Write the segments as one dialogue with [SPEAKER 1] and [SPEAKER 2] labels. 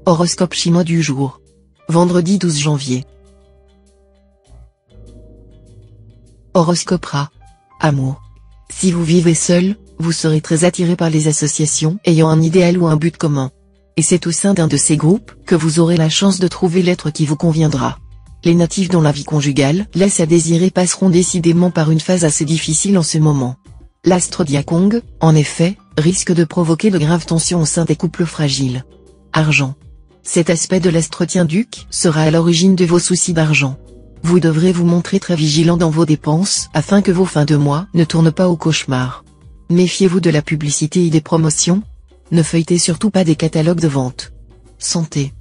[SPEAKER 1] Horoscope chinois du jour. Vendredi 12 janvier. Horoscope Rat. Amour. Si vous vivez seul, vous serez très attiré par les associations ayant un idéal ou un but commun. Et c'est au sein d'un de ces groupes que vous aurez la chance de trouver l'être qui vous conviendra. Les natifs dont la vie conjugale laisse à désirer passeront décidément par une phase assez difficile en ce moment. L'astre Diakong, en effet, risque de provoquer de graves tensions au sein des couples fragiles. Argent. Cet aspect de l'astre Tien-Duc sera à l'origine de vos soucis d'argent. Vous devrez vous montrer très vigilant dans vos dépenses afin que vos fins de mois ne tournent pas au cauchemar. Méfiez-vous de la publicité et des promotions. Ne feuilletez surtout pas des catalogues de vente. Santé.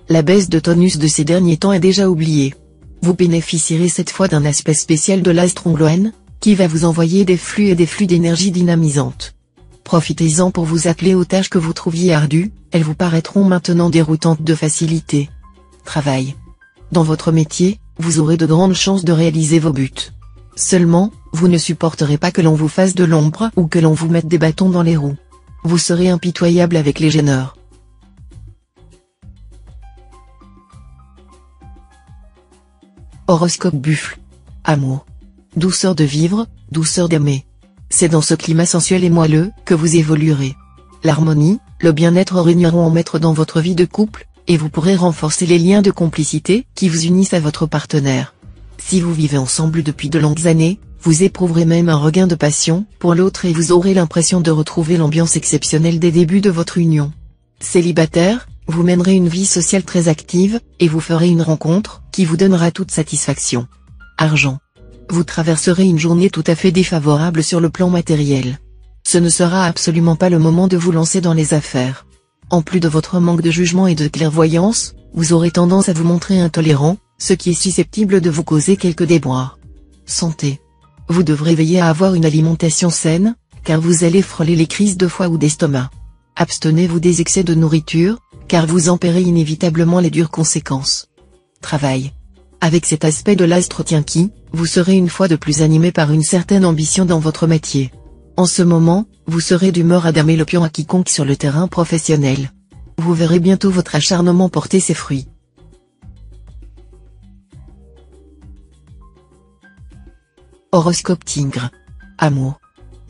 [SPEAKER 1] La baisse de tonus de ces derniers temps est déjà oubliée. Vous bénéficierez cette fois d'un aspect spécial de l'astre Ongloen, qui va vous envoyer des flux d'énergie dynamisantes. Profitez-en pour vous atteler aux tâches que vous trouviez ardues, elles vous paraîtront maintenant déroutantes de facilité. Travail. Dans votre métier, vous aurez de grandes chances de réaliser vos buts. Seulement, vous ne supporterez pas que l'on vous fasse de l'ombre ou que l'on vous mette des bâtons dans les roues. Vous serez impitoyable avec les gêneurs. Horoscope Buffle. Amour. Douceur de vivre, douceur d'aimer. C'est dans ce climat sensuel et moelleux que vous évoluerez. L'harmonie, le bien-être régneront en maître dans votre vie de couple, et vous pourrez renforcer les liens de complicité qui vous unissent à votre partenaire. Si vous vivez ensemble depuis de longues années, vous éprouverez même un regain de passion pour l'autre et vous aurez l'impression de retrouver l'ambiance exceptionnelle des débuts de votre union. Célibataire, vous mènerez une vie sociale très active, et vous ferez une rencontre qui vous donnera toute satisfaction. Argent. Vous traverserez une journée tout à fait défavorable sur le plan matériel. Ce ne sera absolument pas le moment de vous lancer dans les affaires. En plus de votre manque de jugement et de clairvoyance, vous aurez tendance à vous montrer intolérant, ce qui est susceptible de vous causer quelques déboires. Santé. Vous devrez veiller à avoir une alimentation saine, car vous allez frôler les crises de foie ou d'estomac. Abstenez-vous des excès de nourriture, car vous en paierez inévitablement les dures conséquences. Travail. Avec cet aspect de l'astre Tien-Ki, vous serez une fois de plus animé par une certaine ambition dans votre métier. En ce moment, vous serez d'humeur à damer le pion à quiconque sur le terrain professionnel. Vous verrez bientôt votre acharnement porter ses fruits. Horoscope Tigre. Amour.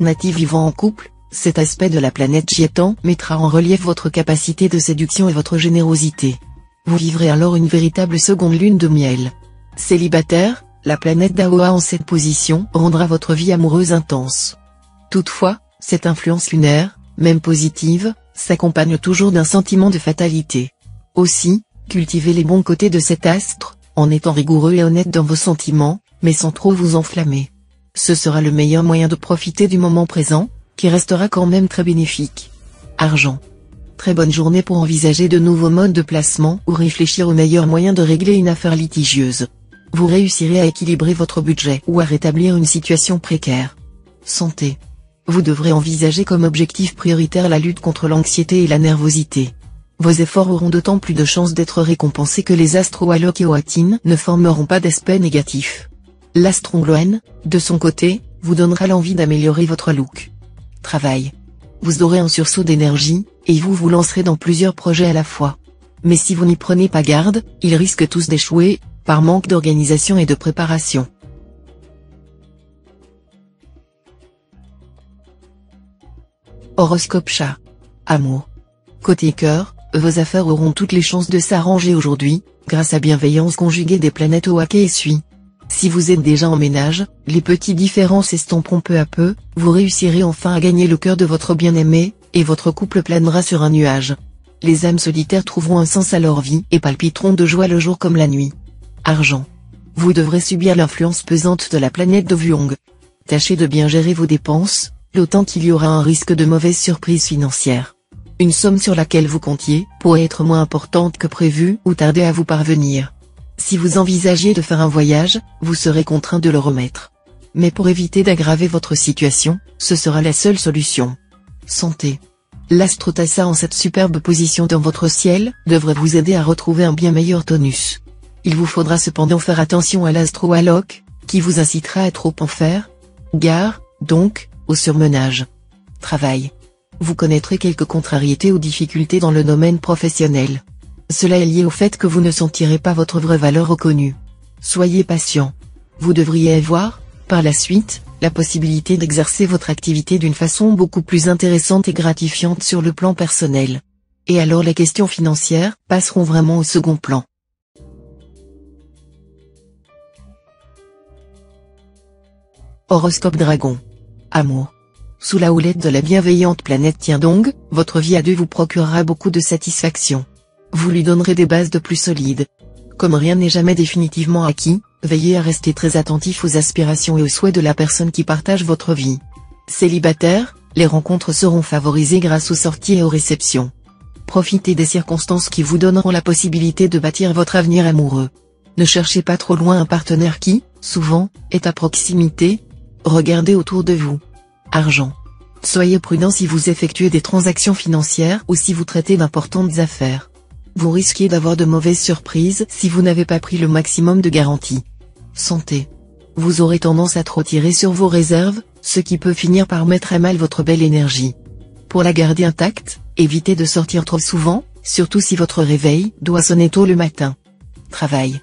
[SPEAKER 1] Natif vivant en couple, cet aspect de la planète Jiétan mettra en relief votre capacité de séduction et votre générosité. Vous vivrez alors une véritable seconde lune de miel. Célibataire, la planète Daoa en cette position rendra votre vie amoureuse intense. Toutefois, cette influence lunaire, même positive, s'accompagne toujours d'un sentiment de fatalité. Aussi, cultivez les bons côtés de cet astre, en étant rigoureux et honnête dans vos sentiments, mais sans trop vous enflammer. Ce sera le meilleur moyen de profiter du moment présent, qui restera quand même très bénéfique. Argent. Très bonne journée pour envisager de nouveaux modes de placement ou réfléchir aux meilleurs moyens de régler une affaire litigieuse. Vous réussirez à équilibrer votre budget ou à rétablir une situation précaire. Santé. Vous devrez envisager comme objectif prioritaire la lutte contre l'anxiété et la nervosité. Vos efforts auront d'autant plus de chances d'être récompensés que les astres Walok et Oatin ne formeront pas d'aspect négatif. L'astre Ongloen, de son côté, vous donnera l'envie d'améliorer votre look. Travail. Vous aurez un sursaut d'énergie, et vous vous lancerez dans plusieurs projets à la fois. Mais si vous n'y prenez pas garde, ils risquent tous d'échouer, par manque d'organisation et de préparation. Horoscope Chat. Amour. Côté cœur, vos affaires auront toutes les chances de s'arranger aujourd'hui, grâce à bienveillance conjuguée des planètes Oak et Sui. Si vous êtes déjà en ménage, les petits différends s'estomperont peu à peu, vous réussirez enfin à gagner le cœur de votre bien-aimé, et votre couple planera sur un nuage. Les âmes solitaires trouveront un sens à leur vie et palpiteront de joie le jour comme la nuit. Argent. Vous devrez subir l'influence pesante de la planète de Vuong. Tâchez de bien gérer vos dépenses, d'autant qu'il y aura un risque de mauvaise surprise financière. Une somme sur laquelle vous comptiez pourrait être moins importante que prévu ou tarder à vous parvenir. Si vous envisagiez de faire un voyage, vous serez contraint de le remettre. Mais pour éviter d'aggraver votre situation, ce sera la seule solution. Santé. L'astre Tassa en cette superbe position dans votre ciel devrait vous aider à retrouver un bien meilleur tonus. Il vous faudra cependant faire attention à l'astre Walok, qui vous incitera à trop en faire. Gare, donc, au surmenage. Travail. Vous connaîtrez quelques contrariétés ou difficultés dans le domaine professionnel. Cela est lié au fait que vous ne sentirez pas votre vraie valeur reconnue. Soyez patient. Vous devriez avoir, par la suite, la possibilité d'exercer votre activité d'une façon beaucoup plus intéressante et gratifiante sur le plan personnel. Et alors les questions financières passeront vraiment au second plan. Horoscope Dragon. Amour. Sous la houlette de la bienveillante planète Tiendong, votre vie à deux vous procurera beaucoup de satisfaction. Vous lui donnerez des bases de plus solides. Comme rien n'est jamais définitivement acquis, veillez à rester très attentif aux aspirations et aux souhaits de la personne qui partage votre vie. Célibataire, les rencontres seront favorisées grâce aux sorties et aux réceptions. Profitez des circonstances qui vous donneront la possibilité de bâtir votre avenir amoureux. Ne cherchez pas trop loin un partenaire qui, souvent, est à proximité. Regardez autour de vous. Argent. Soyez prudent si vous effectuez des transactions financières ou si vous traitez d'importantes affaires. Vous risquez d'avoir de mauvaises surprises si vous n'avez pas pris le maximum de garanties. Santé. Vous aurez tendance à trop tirer sur vos réserves, ce qui peut finir par mettre à mal votre belle énergie. Pour la garder intacte, évitez de sortir trop souvent, surtout si votre réveil doit sonner tôt le matin. Travail.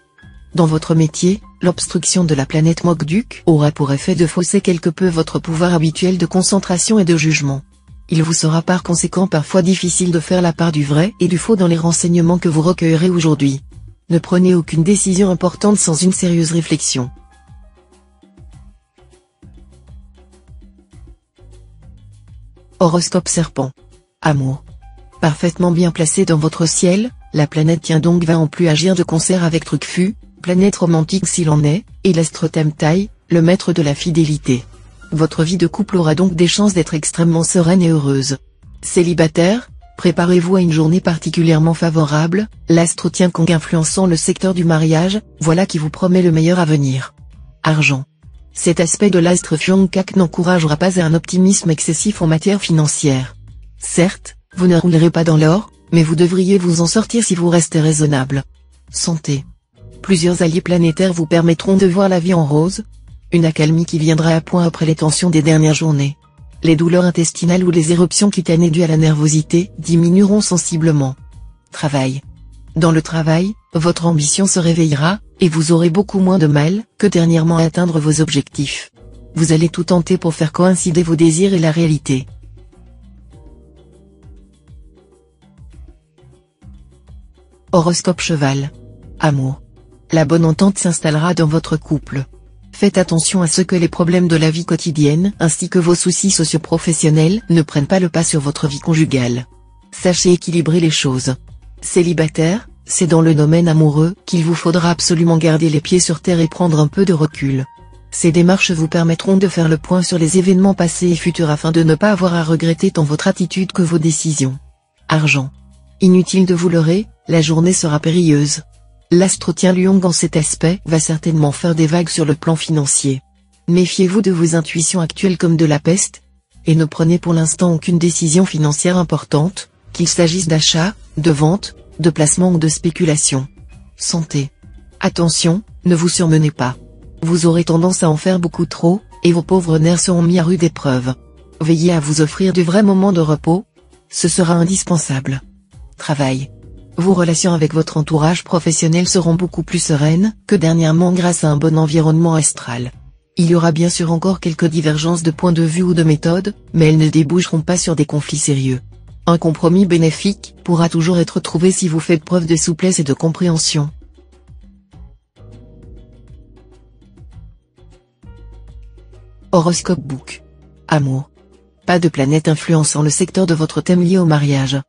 [SPEAKER 1] Dans votre métier, l'obstruction de la planète Mokduk aura pour effet de fausser quelque peu votre pouvoir habituel de concentration et de jugement. Il vous sera par conséquent parfois difficile de faire la part du vrai et du faux dans les renseignements que vous recueillerez aujourd'hui. Ne prenez aucune décision importante sans une sérieuse réflexion. Horoscope Serpent. Amour. Parfaitement bien placé dans votre ciel, la planète Tiendong va en plus agir de concert avec Trucfu, planète romantique s'il en est, et l'astrothème Taille, le maître de la fidélité. Votre vie de couple aura donc des chances d'être extrêmement sereine et heureuse. Célibataire, préparez-vous à une journée particulièrement favorable, l'astre Tiankong influençant le secteur du mariage, voilà qui vous promet le meilleur avenir. Argent. Cet aspect de l'astre Fiongkak n'encouragera pas à un optimisme excessif en matière financière. Certes, vous ne roulerez pas dans l'or, mais vous devriez vous en sortir si vous restez raisonnable. Santé. Plusieurs alliés planétaires vous permettront de voir la vie en rose. Une accalmie qui viendra à point après les tensions des dernières journées. Les douleurs intestinales ou les éruptions cutanées dues à la nervosité diminueront sensiblement. Travail. Dans le travail, votre ambition se réveillera, et vous aurez beaucoup moins de mal que dernièrement à atteindre vos objectifs. Vous allez tout tenter pour faire coïncider vos désirs et la réalité. Horoscope Cheval. Amour. La bonne entente s'installera dans votre couple. Faites attention à ce que les problèmes de la vie quotidienne ainsi que vos soucis socio-professionnels ne prennent pas le pas sur votre vie conjugale. Sachez équilibrer les choses. Célibataire, c'est dans le domaine amoureux qu'il vous faudra absolument garder les pieds sur terre et prendre un peu de recul. Ces démarches vous permettront de faire le point sur les événements passés et futurs afin de ne pas avoir à regretter tant votre attitude que vos décisions. Argent. Inutile de vous leurrer, la journée sera périlleuse. L'astre Tianluong en cet aspect va certainement faire des vagues sur le plan financier. Méfiez-vous de vos intuitions actuelles comme de la peste, et ne prenez pour l'instant aucune décision financière importante, qu'il s'agisse d'achat, de vente, de placement ou de spéculation. Santé. Attention, ne vous surmenez pas. Vous aurez tendance à en faire beaucoup trop, et vos pauvres nerfs seront mis à rude épreuve. Veillez à vous offrir de vrais moments de repos. Ce sera indispensable. Travail. Vos relations avec votre entourage professionnel seront beaucoup plus sereines que dernièrement grâce à un bon environnement astral. Il y aura bien sûr encore quelques divergences de points de vue ou de méthode, mais elles ne déboucheront pas sur des conflits sérieux. Un compromis bénéfique pourra toujours être trouvé si vous faites preuve de souplesse et de compréhension. Horoscope Book. Amour. Pas de planète influençant le secteur de votre thème lié au mariage.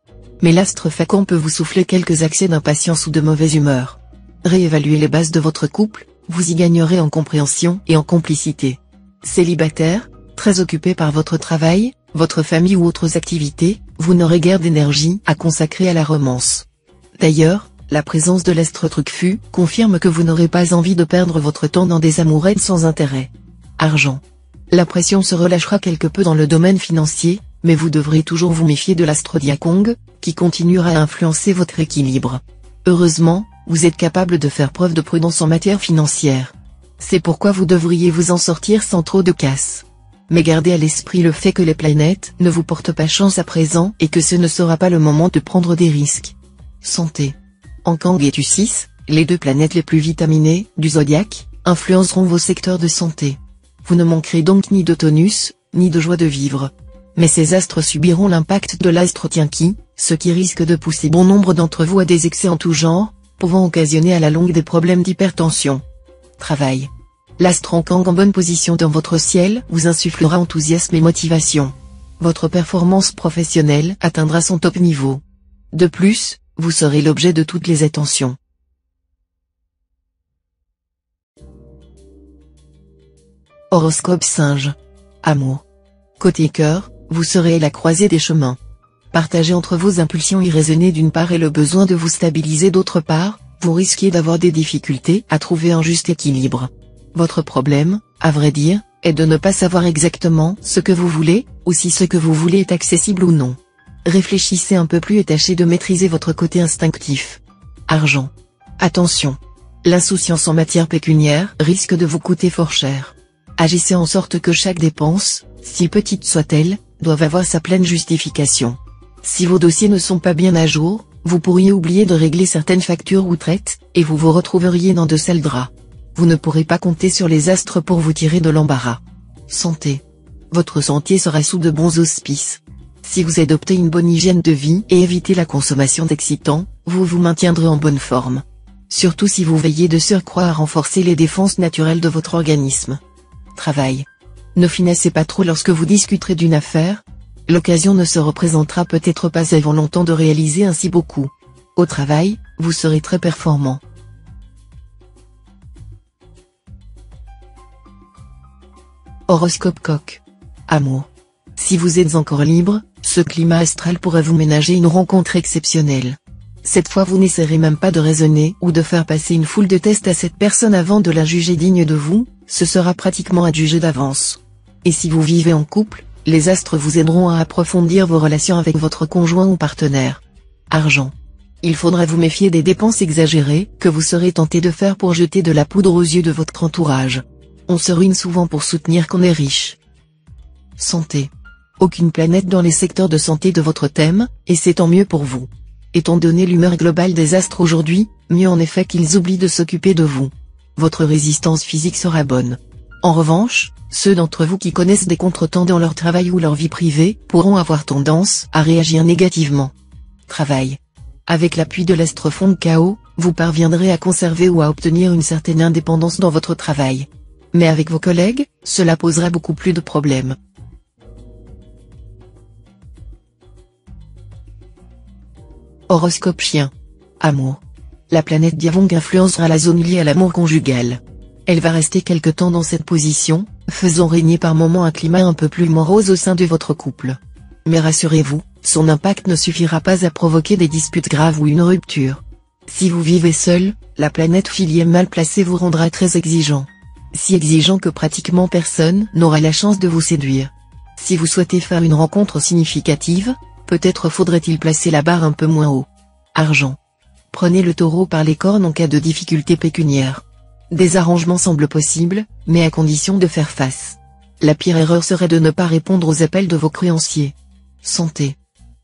[SPEAKER 1] Mais l'astre Facon peut vous souffler quelques accès d'impatience ou de mauvaise humeur. Réévaluez les bases de votre couple, vous y gagnerez en compréhension et en complicité. Célibataire, très occupé par votre travail, votre famille ou autres activités, vous n'aurez guère d'énergie à consacrer à la romance. D'ailleurs, la présence de l'astre Trucfu confirme que vous n'aurez pas envie de perdre votre temps dans des amourettes sans intérêt. Argent. La pression se relâchera quelque peu dans le domaine financier, mais vous devrez toujours vous méfier de l'astre Diakong, qui continuera à influencer votre équilibre. Heureusement, vous êtes capable de faire preuve de prudence en matière financière. C'est pourquoi vous devriez vous en sortir sans trop de casse. Mais gardez à l'esprit le fait que les planètes ne vous portent pas chance à présent et que ce ne sera pas le moment de prendre des risques. Santé. Ankang et Tu6, les deux planètes les plus vitaminées du zodiaque, influenceront vos secteurs de santé. Vous ne manquerez donc ni de tonus, ni de joie de vivre. Mais ces astres subiront l'impact de l'astre Tianqi, ce qui risque de pousser bon nombre d'entre vous à des excès en tout genre, pouvant occasionner à la longue des problèmes d'hypertension. Travail. L'astre Ankang en bonne position dans votre ciel vous insufflera enthousiasme et motivation. Votre performance professionnelle atteindra son top niveau. De plus, vous serez l'objet de toutes les attentions. Horoscope Singe. Amour. Côté cœur, vous serez à la croisée des chemins. Partagez entre vos impulsions irraisonnées d'une part et le besoin de vous stabiliser d'autre part, vous risquez d'avoir des difficultés à trouver un juste équilibre. Votre problème, à vrai dire, est de ne pas savoir exactement ce que vous voulez, ou si ce que vous voulez est accessible ou non. Réfléchissez un peu plus et tâchez de maîtriser votre côté instinctif. Argent. Attention. L'insouciance en matière pécuniaire risque de vous coûter fort cher. Agissez en sorte que chaque dépense, si petite soit-elle, doive avoir sa pleine justification. Si vos dossiers ne sont pas bien à jour, vous pourriez oublier de régler certaines factures ou traites, et vous vous retrouveriez dans de sales draps. Vous ne pourrez pas compter sur les astres pour vous tirer de l'embarras. Santé. Votre santé sera sous de bons auspices. Si vous adoptez une bonne hygiène de vie et évitez la consommation d'excitants, vous vous maintiendrez en bonne forme. Surtout si vous veillez de surcroît à renforcer les défenses naturelles de votre organisme. Travail. Ne finessez pas trop lorsque vous discuterez d'une affaire. L'occasion ne se représentera peut-être pas avant longtemps de réaliser ainsi beaucoup. Au travail, vous serez très performant. Horoscope Coq. Amour. Si vous êtes encore libre, ce climat astral pourrait vous ménager une rencontre exceptionnelle. Cette fois vous n'essaierez même pas de raisonner ou de faire passer une foule de tests à cette personne avant de la juger digne de vous, ce sera pratiquement adjugé d'avance. Et si vous vivez en couple, les astres vous aideront à approfondir vos relations avec votre conjoint ou partenaire. Argent. Il faudra vous méfier des dépenses exagérées que vous serez tenté de faire pour jeter de la poudre aux yeux de votre entourage. On se ruine souvent pour soutenir qu'on est riche. Santé. Aucune planète dans les secteurs de santé de votre thème, et c'est tant mieux pour vous. Étant donné l'humeur globale des astres aujourd'hui, mieux en effet qu'ils oublient de s'occuper de vous. Votre résistance physique sera bonne. En revanche, ceux d'entre vous qui connaissent des contretemps dans leur travail ou leur vie privée pourront avoir tendance à réagir négativement. Travail. Avec l'appui de l'astre fond de chaos, vous parviendrez à conserver ou à obtenir une certaine indépendance dans votre travail. Mais avec vos collègues, cela posera beaucoup plus de problèmes. Horoscope Chien. Amour. La planète Diavong influencera la zone liée à l'amour conjugal. Elle va rester quelque temps dans cette position, faisant régner par moments un climat un peu plus morose au sein de votre couple. Mais rassurez-vous, son impact ne suffira pas à provoquer des disputes graves ou une rupture. Si vous vivez seul, la planète Filier mal placée vous rendra très exigeant. Si exigeant que pratiquement personne n'aura la chance de vous séduire. Si vous souhaitez faire une rencontre significative, peut-être faudrait-il placer la barre un peu moins haut. Argent. Prenez le taureau par les cornes en cas de difficultés pécuniaires. Des arrangements semblent possibles, mais à condition de faire face. La pire erreur serait de ne pas répondre aux appels de vos créanciers. Santé.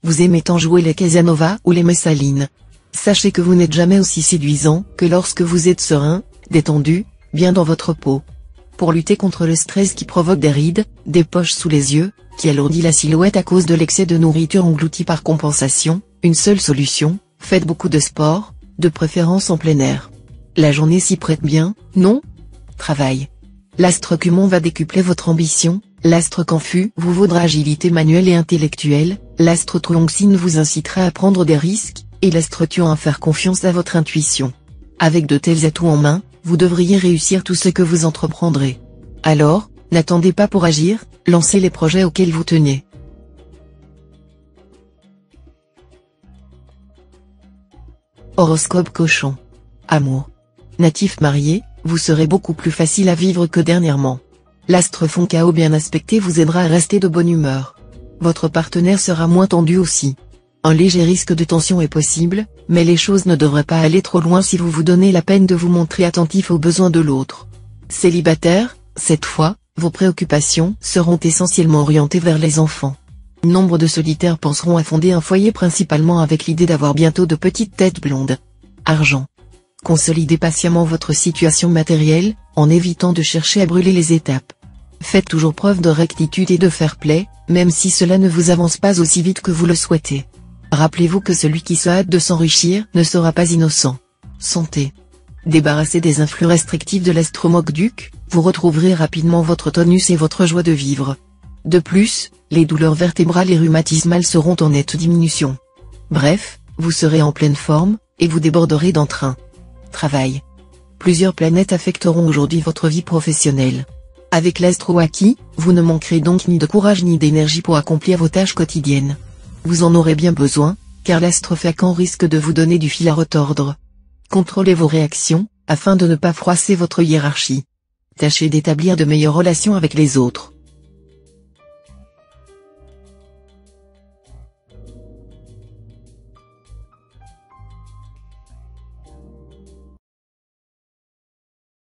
[SPEAKER 1] Vous aimez tant jouer les Casanova ou les Messalines. Sachez que vous n'êtes jamais aussi séduisant que lorsque vous êtes serein, détendu, bien dans votre peau. Pour lutter contre le stress qui provoque des rides, des poches sous les yeux, qui alourdit la silhouette à cause de l'excès de nourriture engloutie par compensation, une seule solution, faites beaucoup de sport, de préférence en plein air. La journée s'y prête bien, non? Travail. L'astre Cumon va décupler votre ambition, l'astre Canfu vous vaudra agilité manuelle et intellectuelle, l'astre Truongsin vous incitera à prendre des risques, et l'astre Tuan à faire confiance à votre intuition. Avec de tels atouts en main, vous devriez réussir tout ce que vous entreprendrez. Alors, n'attendez pas pour agir, lancez les projets auxquels vous tenez. Horoscope Cochon. Amour. Natif marié, vous serez beaucoup plus facile à vivre que dernièrement. L'astre fond chaos bien aspecté vous aidera à rester de bonne humeur. Votre partenaire sera moins tendu aussi. Un léger risque de tension est possible, mais les choses ne devraient pas aller trop loin si vous vous donnez la peine de vous montrer attentif aux besoins de l'autre. Célibataire, cette fois, vos préoccupations seront essentiellement orientées vers les enfants. Nombre de solitaires penseront à fonder un foyer principalement avec l'idée d'avoir bientôt de petites têtes blondes. Argent. Consolidez patiemment votre situation matérielle, en évitant de chercher à brûler les étapes. Faites toujours preuve de rectitude et de fair play, même si cela ne vous avance pas aussi vite que vous le souhaitez. Rappelez-vous que celui qui se hâte de s'enrichir ne sera pas innocent. Santé. Débarrassé des influx restrictifs de l'estromoque-duc, vous retrouverez rapidement votre tonus et votre joie de vivre. De plus, les douleurs vertébrales et rhumatismales seront en nette diminution. Bref, vous serez en pleine forme, et vous déborderez d'entrain. Travail. Plusieurs planètes affecteront aujourd'hui votre vie professionnelle. Avec l'astro acquis, vous ne manquerez donc ni de courage ni d'énergie pour accomplir vos tâches quotidiennes. Vous en aurez bien besoin, car l'astre vacant risque de vous donner du fil à retordre. Contrôlez vos réactions, afin de ne pas froisser votre hiérarchie. Tâchez d'établir de meilleures relations avec les autres.